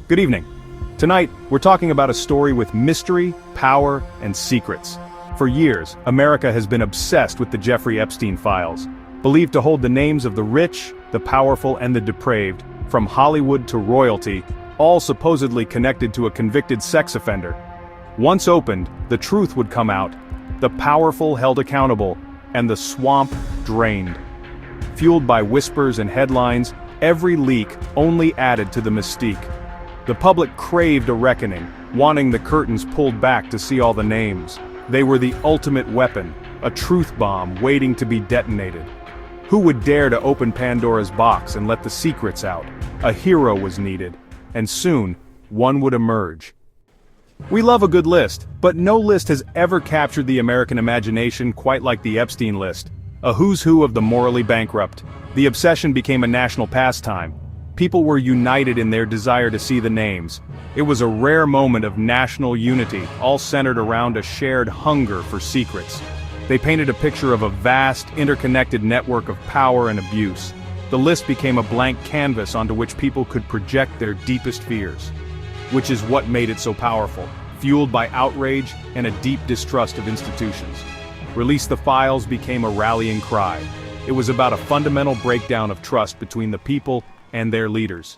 Good evening. Tonight, we're talking about a story with mystery, power, and secrets. For years, America has been obsessed with the Jeffrey Epstein files, believed to hold the names of the rich, the powerful, and the depraved, from Hollywood to royalty, all supposedly connected to a convicted sex offender. Once opened, the truth would come out, the powerful held accountable, and the swamp drained. Fueled by whispers and headlines, every leak only added to the mystique. The public craved a reckoning, wanting the curtains pulled back to see all the names. They were the ultimate weapon, a truth bomb waiting to be detonated. Who would dare to open Pandora's box and let the secrets out? A hero was needed, and soon, one would emerge. We love a good list, but no list has ever captured the American imagination quite like the Epstein list. A who's who of the morally bankrupt. The obsession became a national pastime. People were united in their desire to see the names. It was a rare moment of national unity, all centered around a shared hunger for secrets. They painted a picture of a vast, interconnected network of power and abuse. The list became a blank canvas onto which people could project their deepest fears. Which is what made it so powerful, fueled by outrage and a deep distrust of institutions. Release the Files became a rallying cry. It was about a fundamental breakdown of trust between the people and their leaders.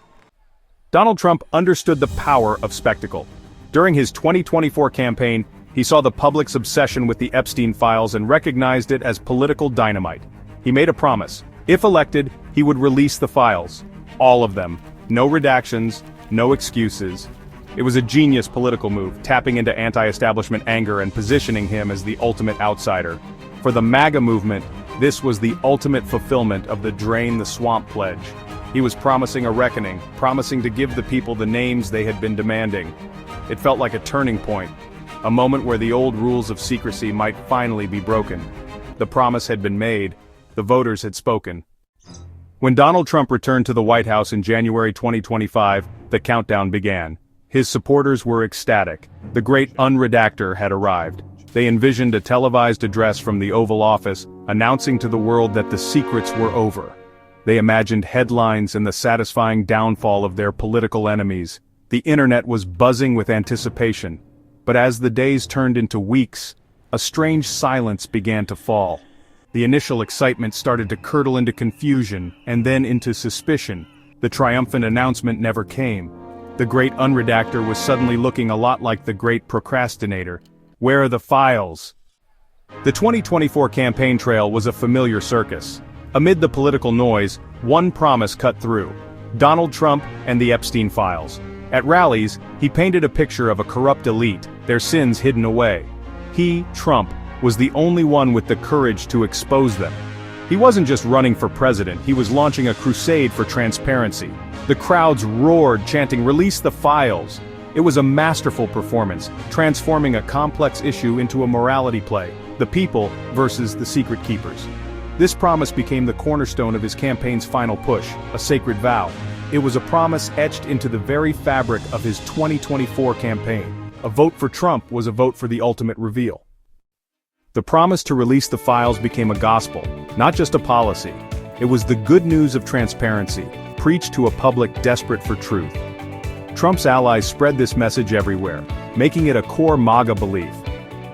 Donald Trump understood the power of spectacle. During his 2024 campaign, he saw the public's obsession with the Epstein files and recognized it as political dynamite. He made a promise. If elected, he would release the files. All of them. No redactions, no excuses. It was a genius political move, tapping into anti-establishment anger and positioning him as the ultimate outsider. For the MAGA movement, this was the ultimate fulfillment of the Drain the Swamp pledge. He was promising a reckoning, promising to give the people the names they had been demanding. It felt like a turning point, a moment where the old rules of secrecy might finally be broken. The promise had been made, the voters had spoken. When Donald Trump returned to the White House in January 2025, the countdown began. His supporters were ecstatic. The great Un-Redactor had arrived. They envisioned a televised address from the Oval Office, announcing to the world that the secrets were over. They imagined headlines and the satisfying downfall of their political enemies. The internet was buzzing with anticipation. But as the days turned into weeks, a strange silence began to fall. The initial excitement started to curdle into confusion, and then into suspicion. The triumphant announcement never came. The great Un-Redactor was suddenly looking a lot like the great procrastinator. Where are the files? The 2024 campaign trail was a familiar circus. Amid the political noise, one promise cut through: Donald Trump and the Epstein files. At rallies, he painted a picture of a corrupt elite, their sins hidden away. He, Trump, was the only one with the courage to expose them. He wasn't just running for president, he was launching a crusade for transparency. The crowds roared, chanting, "Release the files!" It was a masterful performance, transforming a complex issue into a morality play: the people versus the secret keepers. This promise became the cornerstone of his campaign's final push, a sacred vow. It was a promise etched into the very fabric of his 2024 campaign. A vote for Trump was a vote for the ultimate reveal. The promise to release the files became a gospel, not just a policy. It was the good news of transparency, preached to a public desperate for truth. Trump's allies spread this message everywhere, making it a core MAGA belief.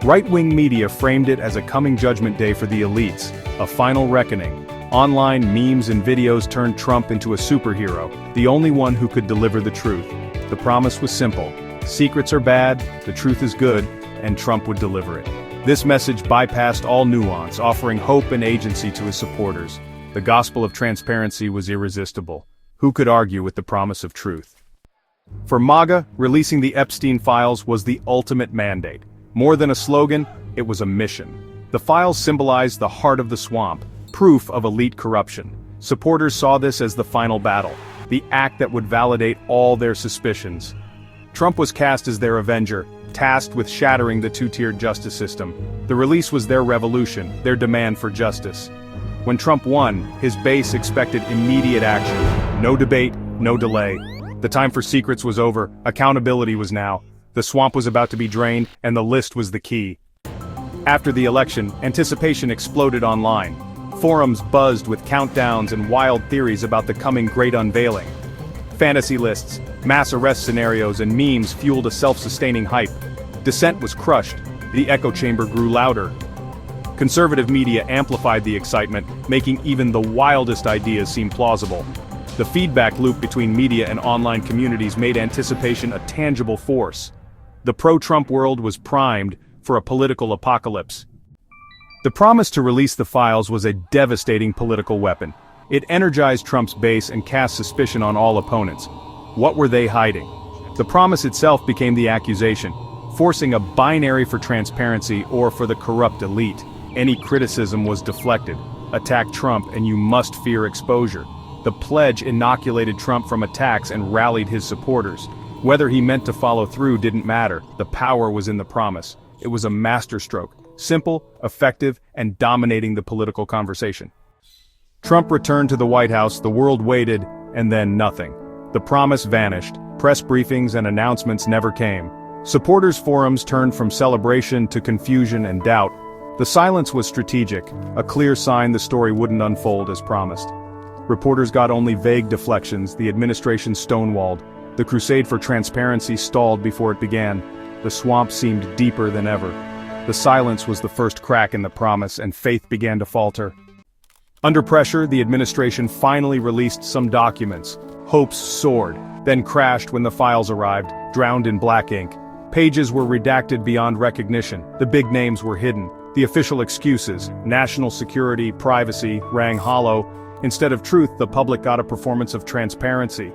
Right-wing media framed it as a coming judgment day for the elites, a final reckoning. Online memes and videos turned Trump into a superhero, the only one who could deliver the truth. The promise was simple: secrets are bad, the truth is good, and Trump would deliver it. This message bypassed all nuance, offering hope and agency to his supporters. The gospel of transparency was irresistible. Who could argue with the promise of truth? For MAGA, releasing the Epstein files was the ultimate mandate. More than a slogan, it was a mission. The files symbolized the heart of the swamp, proof of elite corruption. Supporters saw this as the final battle, the act that would validate all their suspicions. Trump was cast as their avenger, tasked with shattering the two-tiered justice system. The release was their revolution, their demand for justice. When Trump won, his base expected immediate action. No debate, no delay. The time for secrets was over, accountability was now. The swamp was about to be drained, and the list was the key. After the election, anticipation exploded online. Forums buzzed with countdowns and wild theories about the coming great unveiling. Fantasy lists, mass arrest scenarios, and memes fueled a self-sustaining hype. Dissent was crushed. The echo chamber grew louder. Conservative media amplified the excitement, making even the wildest ideas seem plausible. The feedback loop between media and online communities made anticipation a tangible force. The pro-Trump world was primed for a political apocalypse. The promise to release the files was a devastating political weapon. It energized Trump's base and cast suspicion on all opponents. What were they hiding? The promise itself became the accusation, forcing a binary for transparency or for the corrupt elite. Any criticism was deflected. Attack Trump and you must fear exposure. The pledge inoculated Trump from attacks and rallied his supporters. Whether he meant to follow through didn't matter. The power was in the promise. It was a masterstroke, simple, effective, and dominating the political conversation. Trump returned to the White House, the world waited, and then nothing. The promise vanished. Press briefings and announcements never came. Supporters' forums turned from celebration to confusion and doubt. The silence was strategic, a clear sign the story wouldn't unfold as promised. Reporters got only vague deflections, the administration stonewalled. The crusade for transparency stalled before it began. The swamp seemed deeper than ever. The silence was the first crack in the promise, and faith began to falter. Under pressure, the administration finally released some documents. Hopes soared, then crashed when the files arrived, drowned in black ink. Pages were redacted beyond recognition. The big names were hidden. The official excuses, national security, privacy, rang hollow. Instead of truth, the public got a performance of transparency.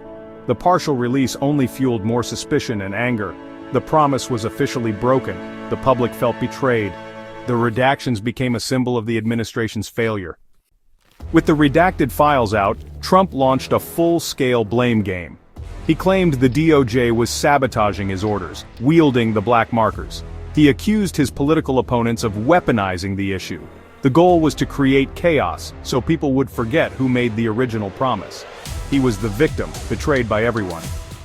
The partial release only fueled more suspicion and anger. The promise was officially broken. The public felt betrayed. The redactions became a symbol of the administration's failure. With the redacted files out, Trump launched a full-scale blame game. He claimed the DOJ was sabotaging his orders, wielding the black markers. He accused his political opponents of weaponizing the issue. The goal was to create chaos, so people would forget who made the original promise. He was the victim, betrayed by everyone.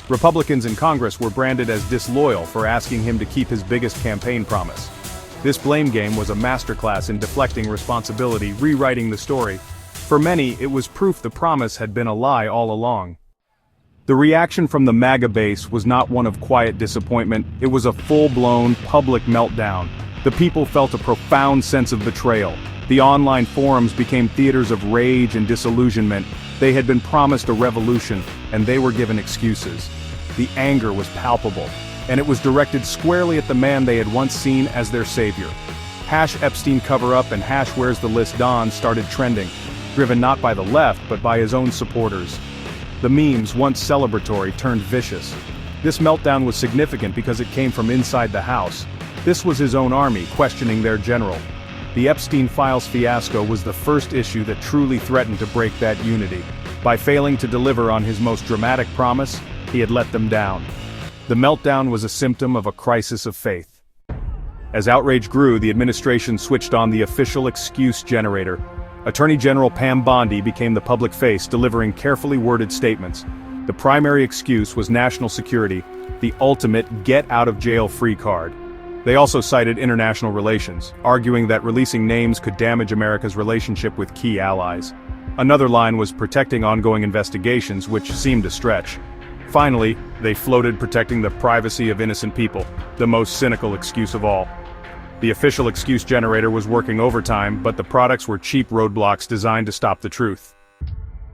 Republicans in Congress were branded as disloyal for asking him to keep his biggest campaign promise. This blame game was a masterclass in deflecting responsibility, rewriting the story. For many, it was proof the promise had been a lie all along. The reaction from the MAGA base was not one of quiet disappointment, it was a full-blown, public meltdown. The people felt a profound sense of betrayal. The online forums became theaters of rage and disillusionment. They had been promised a revolution, and they were given excuses. The anger was palpable, and it was directed squarely at the man they had once seen as their savior. #Epstein cover-up and #Where's the list Don started trending, driven not by the left but by his own supporters. The memes, once celebratory, turned vicious. This meltdown was significant because it came from inside the House. This was his own army questioning their general. The Epstein files fiasco was the first issue that truly threatened to break that unity. By failing to deliver on his most dramatic promise, he had let them down. The meltdown was a symptom of a crisis of faith. As outrage grew, the administration switched on the official excuse generator. Attorney General Pam Bondi became the public face, delivering carefully worded statements. The primary excuse was national security, the ultimate get-out-of-jail-free card. They also cited international relations, arguing that releasing names could damage America's relationship with key allies. Another line was protecting ongoing investigations, which seemed a stretch. Finally, they floated protecting the privacy of innocent people, the most cynical excuse of all. The official excuse generator was working overtime, but the products were cheap roadblocks designed to stop the truth.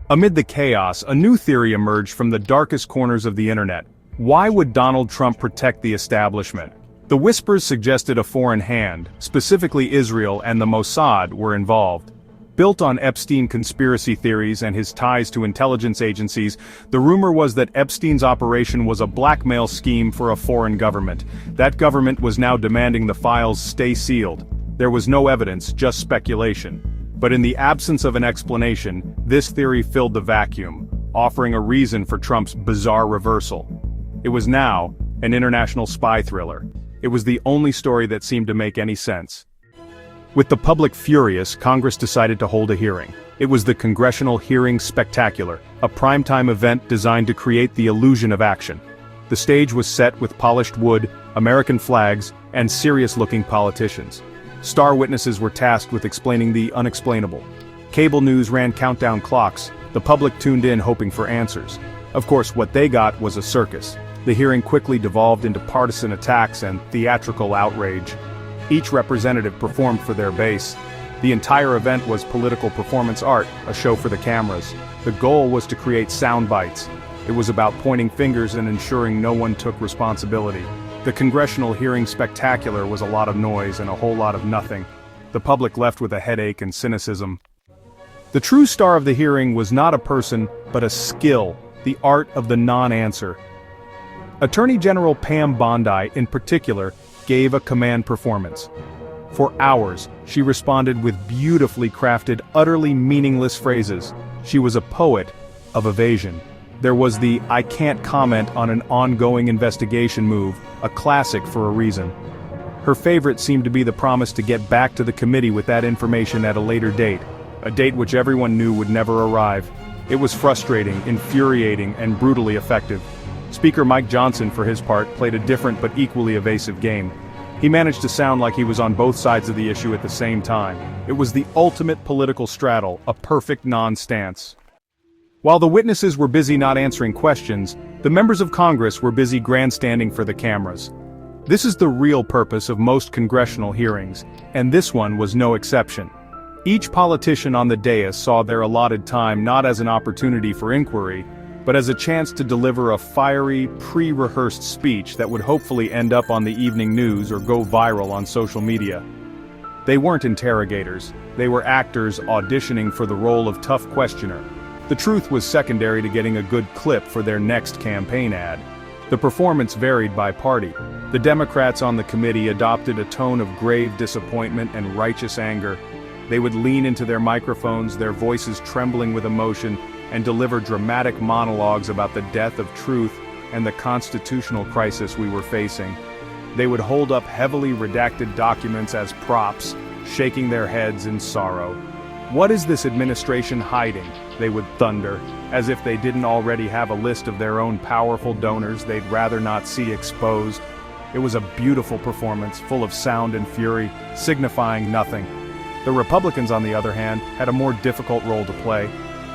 Amid the chaos, a new theory emerged from the darkest corners of the internet. Why would Donald Trump protect the establishment? The whispers suggested a foreign hand, specifically Israel and the Mossad, were involved. Built on Epstein conspiracy theories and his ties to intelligence agencies, the rumor was that Epstein's operation was a blackmail scheme for a foreign government. That government was now demanding the files stay sealed. There was no evidence, just speculation. But in the absence of an explanation, this theory filled the vacuum, offering a reason for Trump's bizarre reversal. It was now an international spy thriller. It was the only story that seemed to make any sense. With the public furious, Congress decided to hold a hearing. It was the Congressional Hearing Spectacular, a primetime event designed to create the illusion of action. The stage was set with polished wood, American flags, and serious-looking politicians. Star witnesses were tasked with explaining the unexplainable. Cable news ran countdown clocks. The public tuned in hoping for answers. Of course, what they got was a circus. The hearing quickly devolved into partisan attacks and theatrical outrage. Each representative performed for their base. The entire event was political performance art, a show for the cameras. The goal was to create sound bites. It was about pointing fingers and ensuring no one took responsibility. The Congressional hearing spectacular was a lot of noise and a whole lot of nothing. The public left with a headache and cynicism. The true star of the hearing was not a person, but a skill, the art of the non-answer. Attorney General Pam Bondi, in particular, gave a command performance. For hours, she responded with beautifully crafted, utterly meaningless phrases. She was a poet of evasion. There was the "I can't comment on an ongoing investigation" move, a classic for a reason. Her favorite seemed to be the promise to get back to the committee with that information at a later date, a date which everyone knew would never arrive. It was frustrating, infuriating, and brutally effective. Speaker Mike Johnson, for his part, played a different but equally evasive game. He managed to sound like he was on both sides of the issue at the same time. It was the ultimate political straddle, a perfect non-stance. While the witnesses were busy not answering questions, the members of Congress were busy grandstanding for the cameras. This is the real purpose of most congressional hearings, and this one was no exception. Each politician on the dais saw their allotted time not as an opportunity for inquiry, but as a chance to deliver a fiery, pre-rehearsed speech that would hopefully end up on the evening news or go viral on social media. They weren't interrogators, they were actors auditioning for the role of tough questioner. The truth was secondary to getting a good clip for their next campaign ad. The performance varied by party. The Democrats on the committee adopted a tone of grave disappointment and righteous anger. They would lean into their microphones, their voices trembling with emotion, and deliver dramatic monologues about the death of truth and the constitutional crisis we were facing. They would hold up heavily redacted documents as props, shaking their heads in sorrow. "What is this administration hiding?" they would thunder, as if they didn't already have a list of their own powerful donors they'd rather not see exposed. It was a beautiful performance, full of sound and fury, signifying nothing. The Republicans, on the other hand, had a more difficult role to play.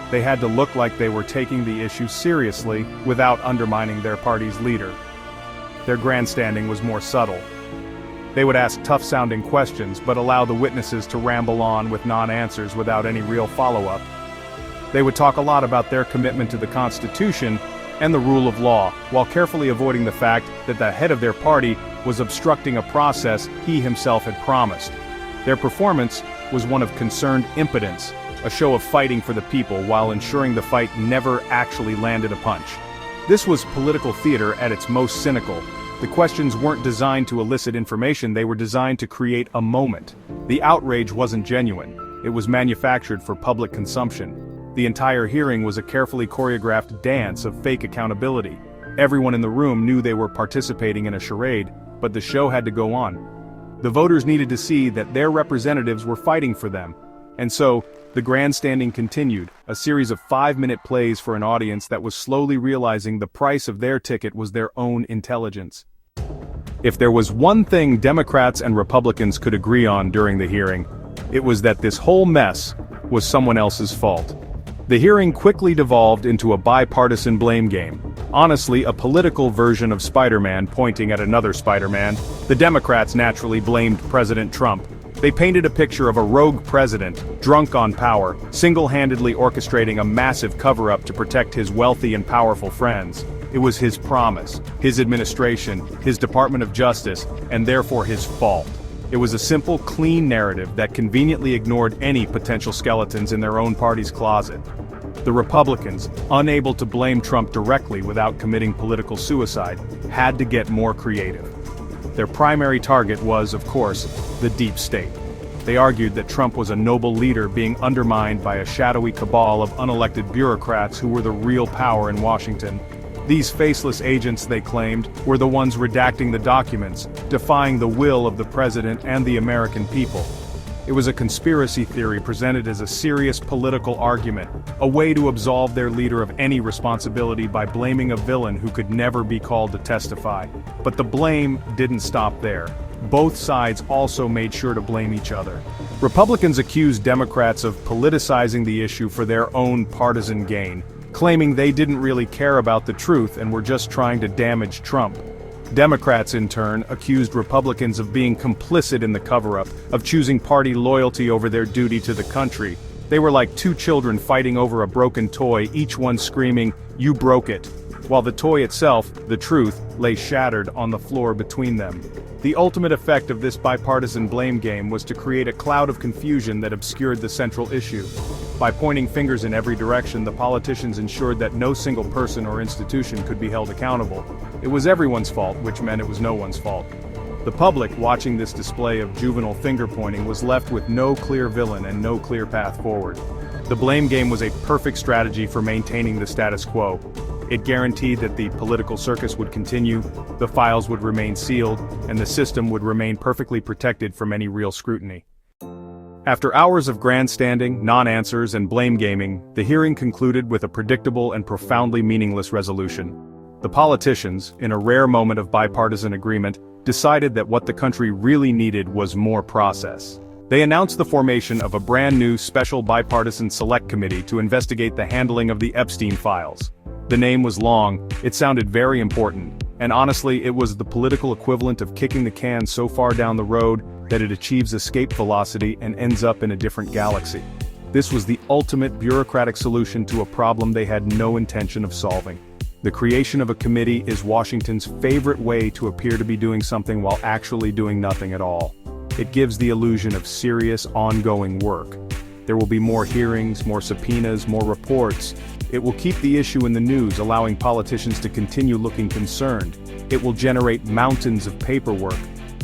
They had to look like they were taking the issue seriously without undermining their party's leader. Their grandstanding was more subtle. They would ask tough-sounding questions but allow the witnesses to ramble on with non-answers without any real follow-up. They would talk a lot about their commitment to the Constitution and the rule of law, while carefully avoiding the fact that the head of their party was obstructing a process he himself had promised. Their performance was one of concerned impotence, a show of fighting for the people while ensuring the fight never actually landed a punch. This was political theater at its most cynical. The questions weren't designed to elicit information, they were designed to create a moment. The outrage wasn't genuine, it was manufactured for public consumption. The entire hearing was a carefully choreographed dance of fake accountability. Everyone in the room knew they were participating in a charade, but the show had to go on. The voters needed to see that their representatives were fighting for them. And so, the grandstanding continued, a series of 5-minute plays for an audience that was slowly realizing the price of their ticket was their own intelligence. If there was one thing Democrats and Republicans could agree on during the hearing, it was that this whole mess was someone else's fault. The hearing quickly devolved into a bipartisan blame game. Honestly, a political version of Spider-Man pointing at another Spider-Man. The Democrats naturally blamed President Trump. They painted a picture of a rogue president, drunk on power, single-handedly orchestrating a massive cover-up to protect his wealthy and powerful friends. It was his promise, his administration, his Department of Justice, and therefore his fault. It was a simple, clean narrative that conveniently ignored any potential skeletons in their own party's closet. The Republicans, unable to blame Trump directly without committing political suicide, had to get more creative. Their primary target was, of course, the deep state. They argued that Trump was a noble leader being undermined by a shadowy cabal of unelected bureaucrats who were the real power in Washington. These faceless agents, they claimed, were the ones redacting the documents, defying the will of the president and the American people. It was a conspiracy theory presented as a serious political argument, a way to absolve their leader of any responsibility by blaming a villain who could never be called to testify. But the blame didn't stop there. Both sides also made sure to blame each other. Republicans accused Democrats of politicizing the issue for their own partisan gain, claiming they didn't really care about the truth and were just trying to damage Trump. Democrats, in turn, accused Republicans of being complicit in the cover-up, of choosing party loyalty over their duty to the country. They were like two children fighting over a broken toy, each one screaming, "You broke it," while the toy itself, the truth, lay shattered on the floor between them. The ultimate effect of this bipartisan blame game was to create a cloud of confusion that obscured the central issue. By pointing fingers in every direction, the politicians ensured that no single person or institution could be held accountable. It was everyone's fault, which meant it was no one's fault. The public, watching this display of juvenile finger-pointing, was left with no clear villain and no clear path forward. The blame game was a perfect strategy for maintaining the status quo. It guaranteed that the political circus would continue, the files would remain sealed, and the system would remain perfectly protected from any real scrutiny. After hours of grandstanding, non-answers, and blame gaming, the hearing concluded with a predictable and profoundly meaningless resolution. The politicians, in a rare moment of bipartisan agreement, decided that what the country really needed was more process. They announced the formation of a brand new special bipartisan select committee to investigate the handling of the Epstein files. The name was long, it sounded very important, and honestly it was the political equivalent of kicking the can so far down the road that it achieves escape velocity and ends up in a different galaxy. This was the ultimate bureaucratic solution to a problem they had no intention of solving. The creation of a committee is Washington's favorite way to appear to be doing something while actually doing nothing at all. It gives the illusion of serious, ongoing work. There will be more hearings, more subpoenas, more reports. It will keep the issue in the news, allowing politicians to continue looking concerned. It will generate mountains of paperwork.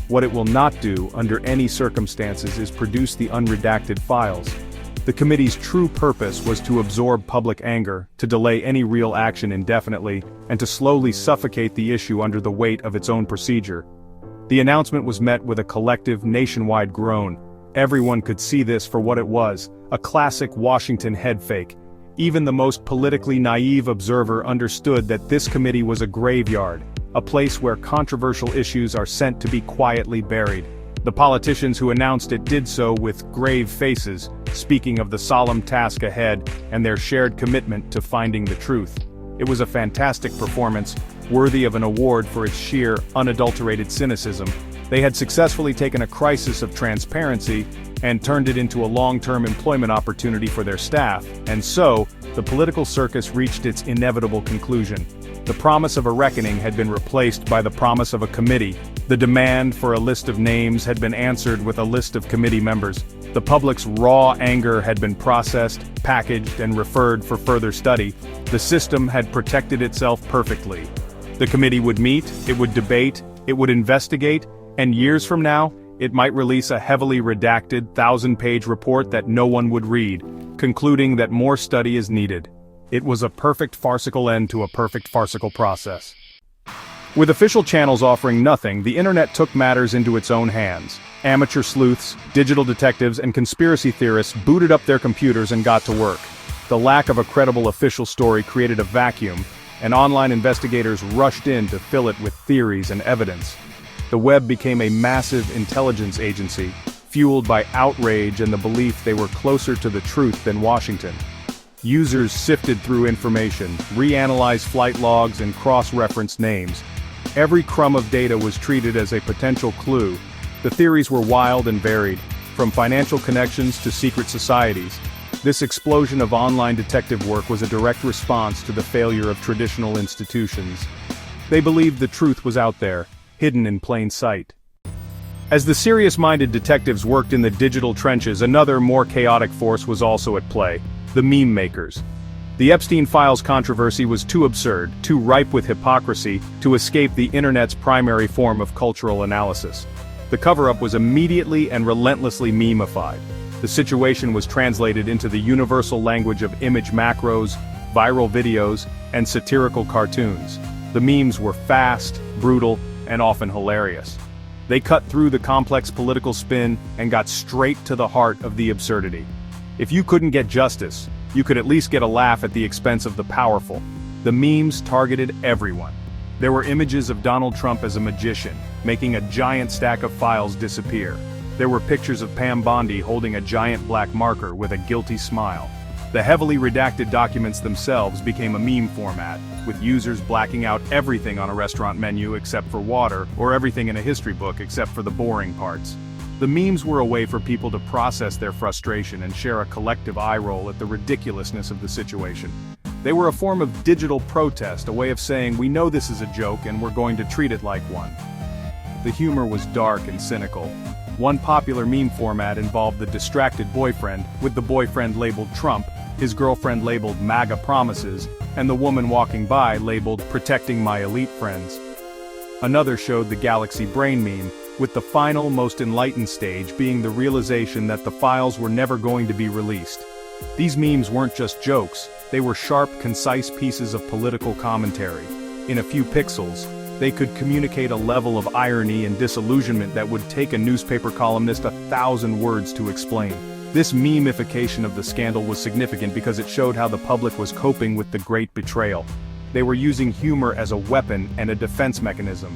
What it will not do, under any circumstances, is produce the unredacted files. The committee's true purpose was to absorb public anger, to delay any real action indefinitely, and to slowly suffocate the issue under the weight of its own procedure. The announcement was met with a collective, nationwide groan. Everyone could see this for what it was, a classic Washington headfake. Even the most politically naive observer understood that this committee was a graveyard, a place where controversial issues are sent to be quietly buried. The politicians who announced it did so with grave faces, speaking of the solemn task ahead and their shared commitment to finding the truth. It was a fantastic performance, worthy of an award for its sheer, unadulterated cynicism. They had successfully taken a crisis of transparency and turned it into a long-term employment opportunity for their staff, and so, the political circus reached its inevitable conclusion. The promise of a reckoning had been replaced by the promise of a committee. The demand for a list of names had been answered with a list of committee members. The public's raw anger had been processed, packaged, and referred for further study. The system had protected itself perfectly. The committee would meet, it would debate, it would investigate, and years from now, it might release a heavily redacted, 1,000-page report that no one would read, concluding that more study is needed. It was a perfect farcical end to a perfect farcical process. With official channels offering nothing, the internet took matters into its own hands. Amateur sleuths, digital detectives, and conspiracy theorists booted up their computers and got to work. The lack of a credible official story created a vacuum, and online investigators rushed in to fill it with theories and evidence. The web became a massive intelligence agency, fueled by outrage and the belief they were closer to the truth than Washington. Users sifted through information, reanalyzed flight logs, and cross-referenced names. Every crumb of data was treated as a potential clue. The theories were wild and varied, from financial connections to secret societies. This explosion of online detective work was a direct response to the failure of traditional institutions. They believed the truth was out there, hidden in plain sight. As the serious-minded detectives worked in the digital trenches, another, more chaotic force was also at play: the meme makers. The Epstein files controversy was too absurd, too ripe with hypocrisy, to escape the internet's primary form of cultural analysis. The cover-up was immediately and relentlessly meme-ified. The situation was translated into the universal language of image macros, viral videos, and satirical cartoons. The memes were fast, brutal, and often hilarious. They cut through the complex political spin and got straight to the heart of the absurdity. If you couldn't get justice, you could at least get a laugh at the expense of the powerful. The memes targeted everyone. There were images of Donald Trump as a magician, making a giant stack of files disappear. There were pictures of Pam Bondi holding a giant black marker with a guilty smile. The heavily redacted documents themselves became a meme format, with users blacking out everything on a restaurant menu except for water, or everything in a history book except for the boring parts. The memes were a way for people to process their frustration and share a collective eye roll at the ridiculousness of the situation. They were a form of digital protest, a way of saying we know this is a joke and we're going to treat it like one. The humor was dark and cynical. One popular meme format involved the distracted boyfriend, with the boyfriend labeled Trump, his girlfriend labeled MAGA promises, and the woman walking by labeled protecting my elite friends. Another showed the galaxy brain meme, with the final, most enlightened stage being the realization that the files were never going to be released. These memes weren't just jokes, they were sharp, concise pieces of political commentary. In a few pixels, they could communicate a level of irony and disillusionment that would take a newspaper columnist 1,000 words to explain. This meme-ification of the scandal was significant because it showed how the public was coping with the great betrayal. They were using humor as a weapon and a defense mechanism.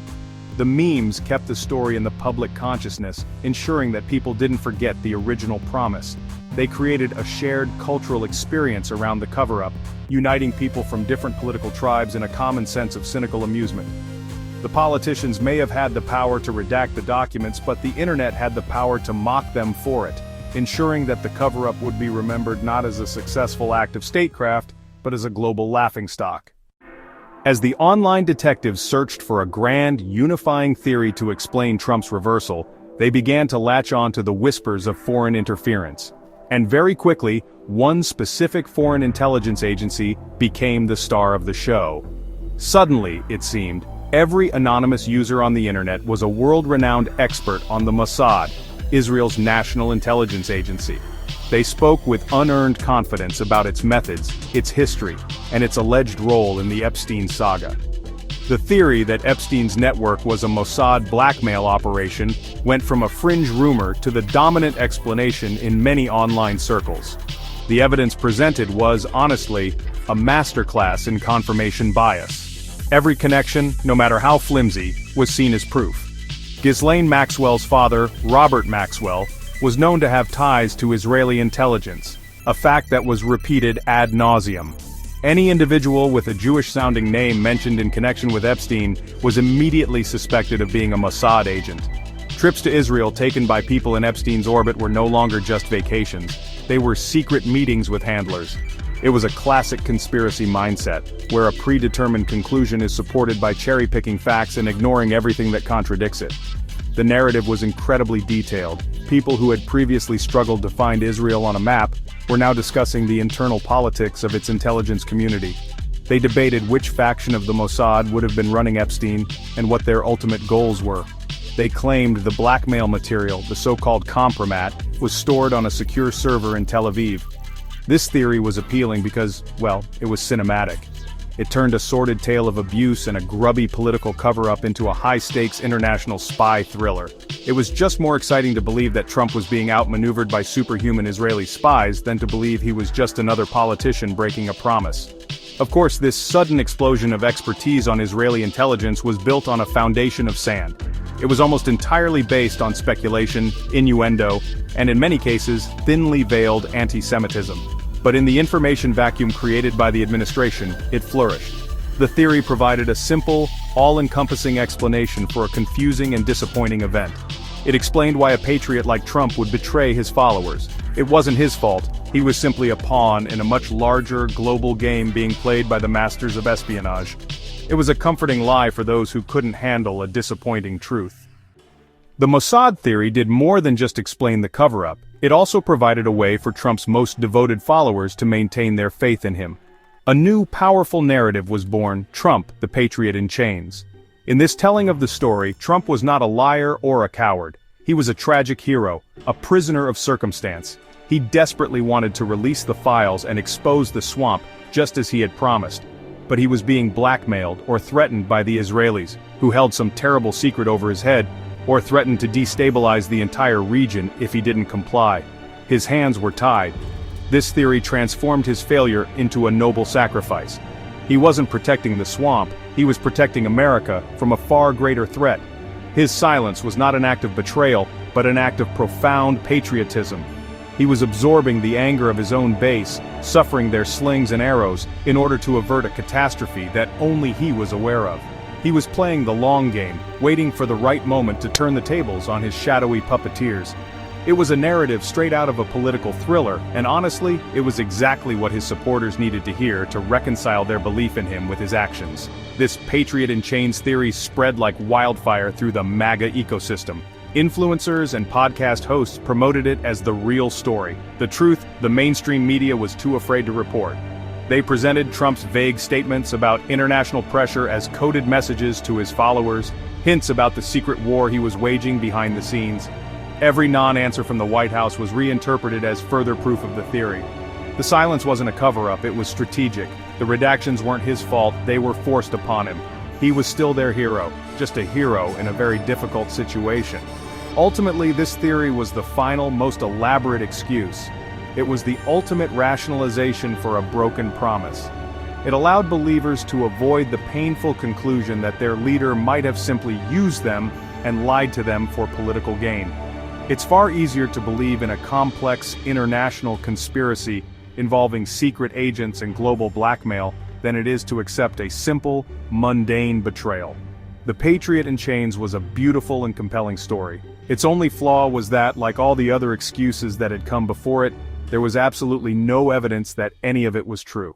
The memes kept the story in the public consciousness, ensuring that people didn't forget the original promise. They created a shared cultural experience around the cover-up, uniting people from different political tribes in a common sense of cynical amusement. The politicians may have had the power to redact the documents, but the internet had the power to mock them for it, ensuring that the cover-up would be remembered not as a successful act of statecraft, but as a global laughingstock. As the online detectives searched for a grand, unifying theory to explain Trump's reversal, they began to latch on to the whispers of foreign interference. And very quickly, one specific foreign intelligence agency became the star of the show. Suddenly, it seemed, every anonymous user on the internet was a world-renowned expert on the Mossad, Israel's national intelligence agency. They spoke with unearned confidence about its methods, its history, and its alleged role in the Epstein saga. The theory that Epstein's network was a Mossad blackmail operation went from a fringe rumor to the dominant explanation in many online circles. The evidence presented was, honestly, a masterclass in confirmation bias. Every connection, no matter how flimsy, was seen as proof. Ghislaine Maxwell's father, Robert Maxwell, was known to have ties to Israeli intelligence, a fact that was repeated ad nauseum. Any individual with a Jewish-sounding name mentioned in connection with Epstein was immediately suspected of being a Mossad agent. Trips to Israel taken by people in Epstein's orbit were no longer just vacations, they were secret meetings with handlers. It was a classic conspiracy mindset, where a predetermined conclusion is supported by cherry-picking facts and ignoring everything that contradicts it. The narrative was incredibly detailed. People who had previously struggled to find Israel on a map were now discussing the internal politics of its intelligence community. They debated which faction of the Mossad would have been running Epstein and what their ultimate goals were. They claimed the blackmail material, the so-called compromat, was stored on a secure server in Tel Aviv. This theory was appealing because, well, it was cinematic. It turned a sordid tale of abuse and a grubby political cover-up into a high-stakes international spy thriller. It was just more exciting to believe that Trump was being outmaneuvered by superhuman Israeli spies than to believe he was just another politician breaking a promise. Of course, this sudden explosion of expertise on Israeli intelligence was built on a foundation of sand. It was almost entirely based on speculation, innuendo, and in many cases, thinly veiled anti-Semitism. But in the information vacuum created by the administration, it flourished. The theory provided a simple, all-encompassing explanation for a confusing and disappointing event. It explained why a patriot like Trump would betray his followers. It wasn't his fault, he was simply a pawn in a much larger, global game being played by the masters of espionage. It was a comforting lie for those who couldn't handle a disappointing truth. The Mossad theory did more than just explain the cover-up. It also provided a way for Trump's most devoted followers to maintain their faith in him. A new, powerful narrative was born, Trump, the Patriot in Chains. In this telling of the story, Trump was not a liar or a coward. He was a tragic hero, a prisoner of circumstance. He desperately wanted to release the files and expose the swamp, just as he had promised. But he was being blackmailed or threatened by the Israelis, who held some terrible secret over his head, or threatened to destabilize the entire region if he didn't comply. His hands were tied. This theory transformed his failure into a noble sacrifice. He wasn't protecting the swamp, he was protecting America from a far greater threat. His silence was not an act of betrayal, but an act of profound patriotism. He was absorbing the anger of his own base, suffering their slings and arrows, in order to avert a catastrophe that only he was aware of. He was playing the long game, waiting for the right moment to turn the tables on his shadowy puppeteers. It was a narrative straight out of a political thriller, and honestly, it was exactly what his supporters needed to hear to reconcile their belief in him with his actions. This Patriot in Chains theory spread like wildfire through the MAGA ecosystem. Influencers and podcast hosts promoted it as the real story, the truth the mainstream media was too afraid to report. They presented Trump's vague statements about international pressure as coded messages to his followers, hints about the secret war he was waging behind the scenes. Every non-answer from the White House was reinterpreted as further proof of the theory. The silence wasn't a cover-up, it was strategic. The redactions weren't his fault, they were forced upon him. He was still their hero, just a hero in a very difficult situation. Ultimately, this theory was the final, most elaborate excuse. It was the ultimate rationalization for a broken promise. It allowed believers to avoid the painful conclusion that their leader might have simply used them and lied to them for political gain. It's far easier to believe in a complex international conspiracy involving secret agents and global blackmail than it is to accept a simple, mundane betrayal. The Patriot in Chains was a beautiful and compelling story. Its only flaw was that, like all the other excuses that had come before it, there was absolutely no evidence that any of it was true.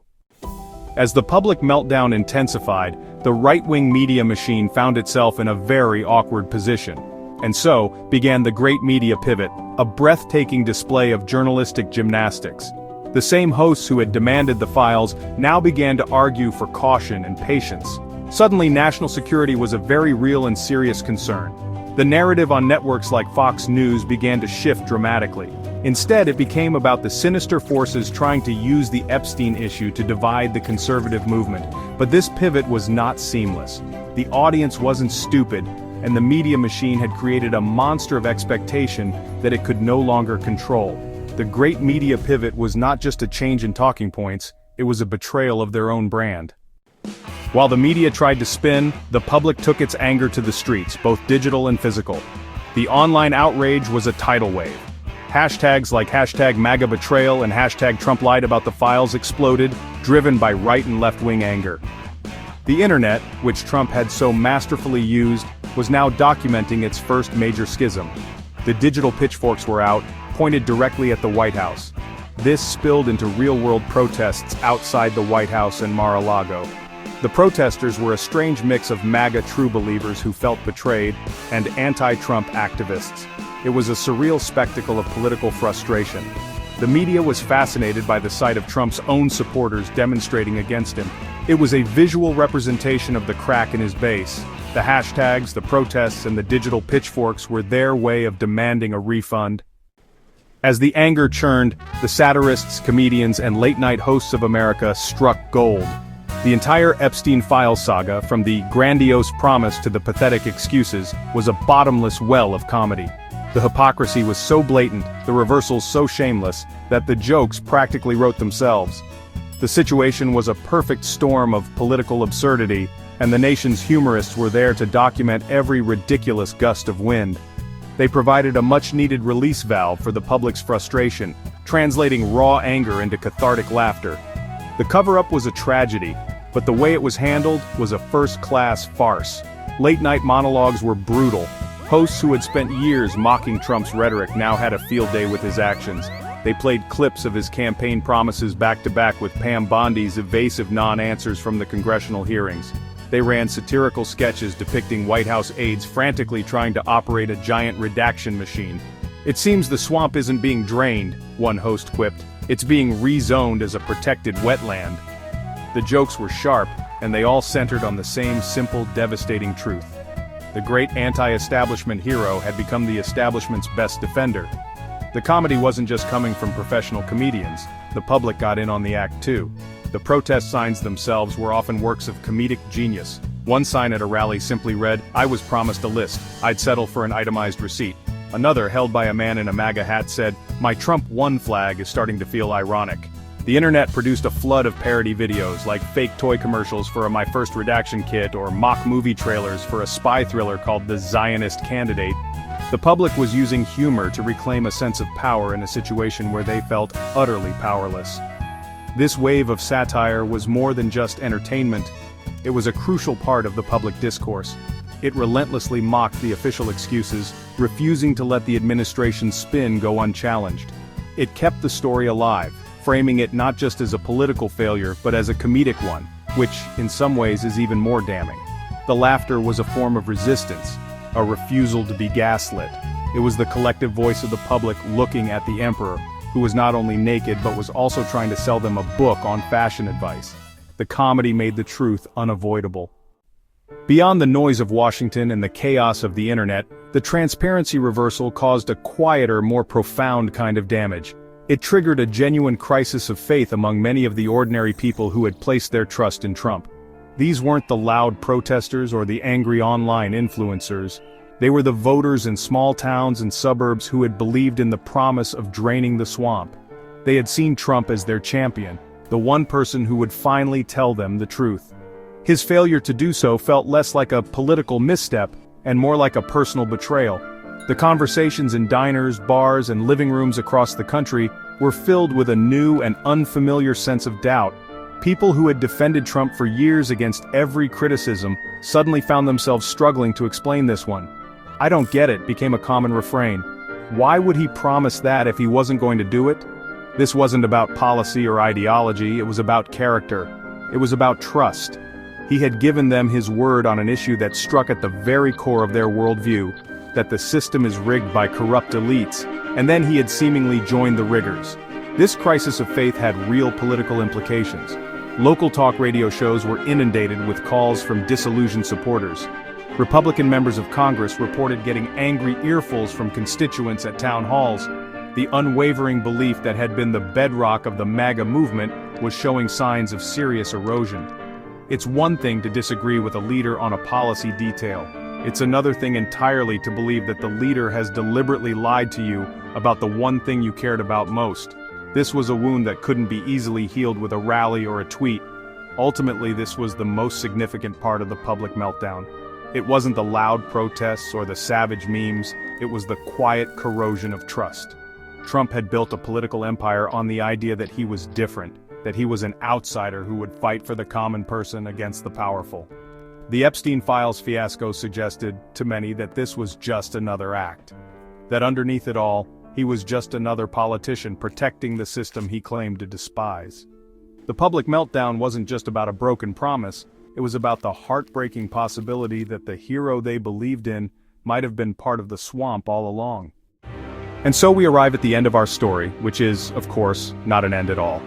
As the public meltdown intensified, the right-wing media machine found itself in a very awkward position. And so, began the great media pivot, a breathtaking display of journalistic gymnastics. The same hosts who had demanded the files now began to argue for caution and patience. Suddenly, national security was a very real and serious concern. The narrative on networks like Fox News began to shift dramatically. Instead, it became about the sinister forces trying to use the Epstein issue to divide the conservative movement. But this pivot was not seamless. The audience wasn't stupid, and the media machine had created a monster of expectation that it could no longer control. The great media pivot was not just a change in talking points, it was a betrayal of their own brand. While the media tried to spin, the public took its anger to the streets, both digital and physical. The online outrage was a tidal wave. Hashtags like #MAGA betrayal and #Trump lied about the files exploded, driven by right and left-wing anger. The internet, which Trump had so masterfully used, was now documenting its first major schism. The digital pitchforks were out, pointed directly at the White House. This spilled into real-world protests outside the White House and Mar-a-Lago. The protesters were a strange mix of MAGA true believers who felt betrayed, and anti-Trump activists. It was a surreal spectacle of political frustration. The media was fascinated by the sight of Trump's own supporters demonstrating against him. It was a visual representation of the crack in his base. The hashtags, the protests, and the digital pitchforks were their way of demanding a refund. As the anger churned, the satirists, comedians, and late-night hosts of America struck gold. The entire Epstein file saga, from the grandiose promise to the pathetic excuses, was a bottomless well of comedy. The hypocrisy was so blatant, the reversals so shameless, that the jokes practically wrote themselves. The situation was a perfect storm of political absurdity, and the nation's humorists were there to document every ridiculous gust of wind. They provided a much-needed release valve for the public's frustration, translating raw anger into cathartic laughter. The cover-up was a tragedy, but the way it was handled was a first-class farce. Late-night monologues were brutal. Hosts who had spent years mocking Trump's rhetoric now had a field day with his actions. They played clips of his campaign promises back-to-back with Pam Bondi's evasive non-answers from the congressional hearings. They ran satirical sketches depicting White House aides frantically trying to operate a giant redaction machine. "It seems the swamp isn't being drained," one host quipped. "It's being rezoned as a protected wetland." The jokes were sharp, and they all centered on the same simple, devastating truth. The great anti-establishment hero had become the establishment's best defender. The comedy wasn't just coming from professional comedians, the public got in on the act too. The protest signs themselves were often works of comedic genius. One sign at a rally simply read, "I was promised a list, I'd settle for an itemized receipt." Another, held by a man in a MAGA hat, said, "My Trump won flag is starting to feel ironic." The internet produced a flood of parody videos, like fake toy commercials for a My First Redaction kit or mock movie trailers for a spy thriller called The Zionist Candidate. The public was using humor to reclaim a sense of power in a situation where they felt utterly powerless. This wave of satire was more than just entertainment, it was a crucial part of the public discourse. It relentlessly mocked the official excuses, refusing to let the administration's spin go unchallenged. It kept the story alive, framing it not just as a political failure but as a comedic one, which, in some ways, is even more damning. The laughter was a form of resistance, a refusal to be gaslit. It was the collective voice of the public looking at the emperor, who was not only naked but was also trying to sell them a book on fashion advice. The comedy made the truth unavoidable. Beyond the noise of Washington and the chaos of the internet, the transparency reversal caused a quieter, more profound kind of damage. It triggered a genuine crisis of faith among many of the ordinary people who had placed their trust in Trump. These weren't the loud protesters or the angry online influencers. They were the voters in small towns and suburbs who had believed in the promise of draining the swamp. They had seen Trump as their champion, the one person who would finally tell them the truth. His failure to do so felt less like a political misstep and more like a personal betrayal. The conversations in diners, bars, and living rooms across the country were filled with a new and unfamiliar sense of doubt. People who had defended Trump for years against every criticism suddenly found themselves struggling to explain this one. "I don't get it" became a common refrain. Why would he promise that if he wasn't going to do it? This wasn't about policy or ideology, it was about character. It was about trust. He had given them his word on an issue that struck at the very core of their worldview, that the system is rigged by corrupt elites, and then he had seemingly joined the riggers. This crisis of faith had real political implications. Local talk radio shows were inundated with calls from disillusioned supporters. Republican members of Congress reported getting angry earfuls from constituents at town halls. The unwavering belief that had been the bedrock of the MAGA movement was showing signs of serious erosion. It's one thing to disagree with a leader on a policy detail. It's another thing entirely to believe that the leader has deliberately lied to you about the one thing you cared about most. This was a wound that couldn't be easily healed with a rally or a tweet. Ultimately, this was the most significant part of the public meltdown. It wasn't the loud protests or the savage memes, it was the quiet corrosion of trust. Trump had built a political empire on the idea that he was different, that he was an outsider who would fight for the common person against the powerful. The Epstein files fiasco suggested, to many, that this was just another act. That underneath it all, he was just another politician protecting the system he claimed to despise. The public meltdown wasn't just about a broken promise, it was about the heartbreaking possibility that the hero they believed in might have been part of the swamp all along. And so we arrive at the end of our story, which is, of course, not an end at all.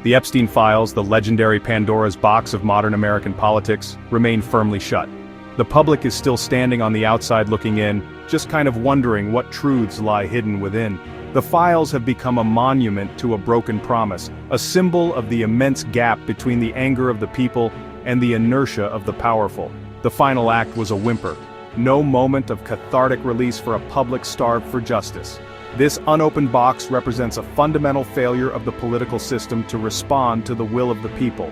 The Epstein files, the legendary Pandora's box of modern American politics, remain firmly shut. The public is still standing on the outside looking in, just kind of wondering what truths lie hidden within. The files have become a monument to a broken promise, a symbol of the immense gap between the anger of the people and the inertia of the powerful. The final act was a whimper. No moment of cathartic release for a public starved for justice. This unopened box represents a fundamental failure of the political system to respond to the will of the people.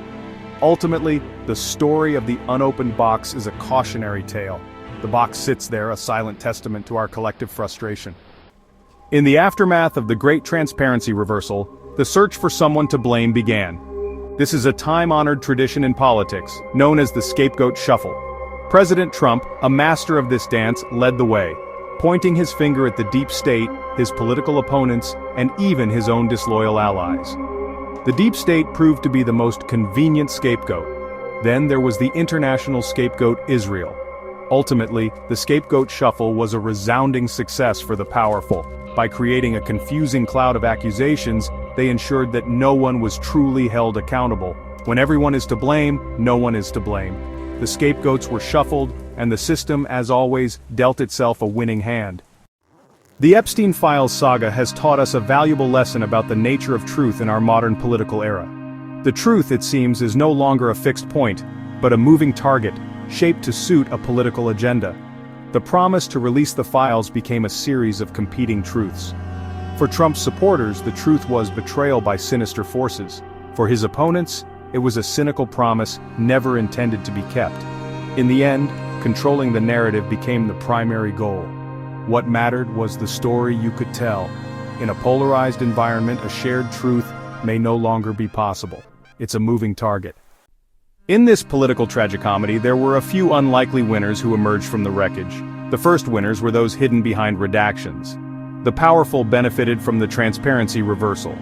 Ultimately, the story of the unopened box is a cautionary tale. The box sits there, a silent testament to our collective frustration. In the aftermath of the great transparency reversal, the search for someone to blame began. This is a time-honored tradition in politics, known as the Scapegoat Shuffle. President Trump, a master of this dance, led the way, pointing his finger at the deep state, his political opponents, and even his own disloyal allies. The deep state proved to be the most convenient scapegoat. Then there was the international scapegoat Israel. Ultimately, the Scapegoat Shuffle was a resounding success for the powerful. By creating a confusing cloud of accusations, they ensured that no one was truly held accountable. When everyone is to blame, no one is to blame. The scapegoats were shuffled, and the system, as always, dealt itself a winning hand. The Epstein files saga has taught us a valuable lesson about the nature of truth in our modern political era. The truth, it seems, is no longer a fixed point, but a moving target, shaped to suit a political agenda. The promise to release the files became a series of competing truths. For Trump's supporters, the truth was betrayal by sinister forces. For his opponents, it was a cynical promise never intended to be kept. In the end, controlling the narrative became the primary goal. What mattered was the story you could tell. In a polarized environment, a shared truth may no longer be possible. It's a moving target. In this political tragicomedy, there were a few unlikely winners who emerged from the wreckage. The first winners were those hidden behind redactions. The powerful benefited from the transparency reversal.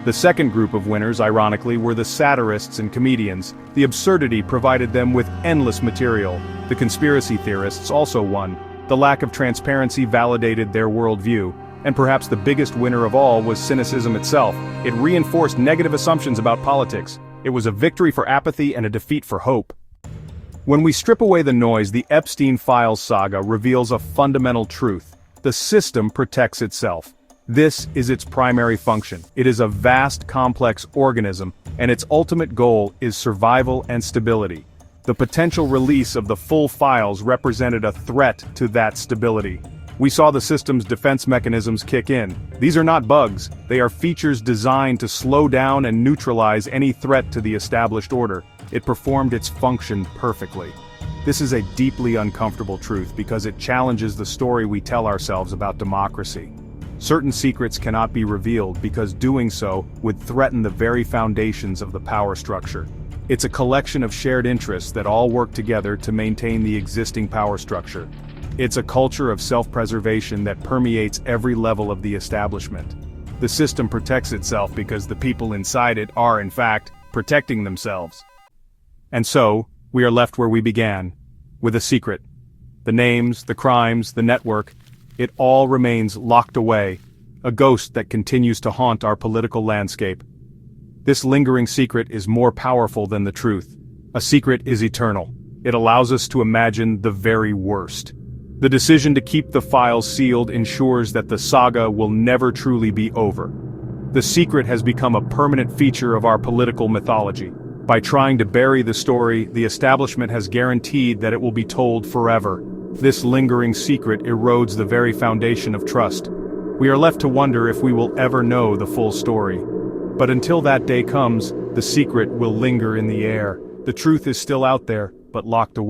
The second group of winners, ironically, were the satirists and comedians. The absurdity provided them with endless material. The conspiracy theorists also won. The lack of transparency validated their worldview. And perhaps the biggest winner of all was cynicism itself. It reinforced negative assumptions about politics. It was a victory for apathy and a defeat for hope. When we strip away the noise, the Epstein files saga reveals a fundamental truth. The system protects itself. This is its primary function. It is a vast, complex organism, and its ultimate goal is survival and stability. The potential release of the full files represented a threat to that stability. We saw the system's defense mechanisms kick in. These are not bugs, they are features designed to slow down and neutralize any threat to the established order. It performed its function perfectly. This is a deeply uncomfortable truth because it challenges the story we tell ourselves about democracy. Certain secrets cannot be revealed because doing so would threaten the very foundations of the power structure. It's a collection of shared interests that all work together to maintain the existing power structure. It's a culture of self-preservation that permeates every level of the establishment. The system protects itself because the people inside it are, in fact, protecting themselves. And so, we are left where we began, with a secret. The names, the crimes, the network, it all remains locked away, a ghost that continues to haunt our political landscape. This lingering secret is more powerful than the truth. A secret is eternal. It allows us to imagine the very worst. The decision to keep the files sealed ensures that the saga will never truly be over. The secret has become a permanent feature of our political mythology. By trying to bury the story, the establishment has guaranteed that it will be told forever. This lingering secret erodes the very foundation of trust. We are left to wonder if we will ever know the full story. But until that day comes, the secret will linger in the air. The truth is still out there, but locked away.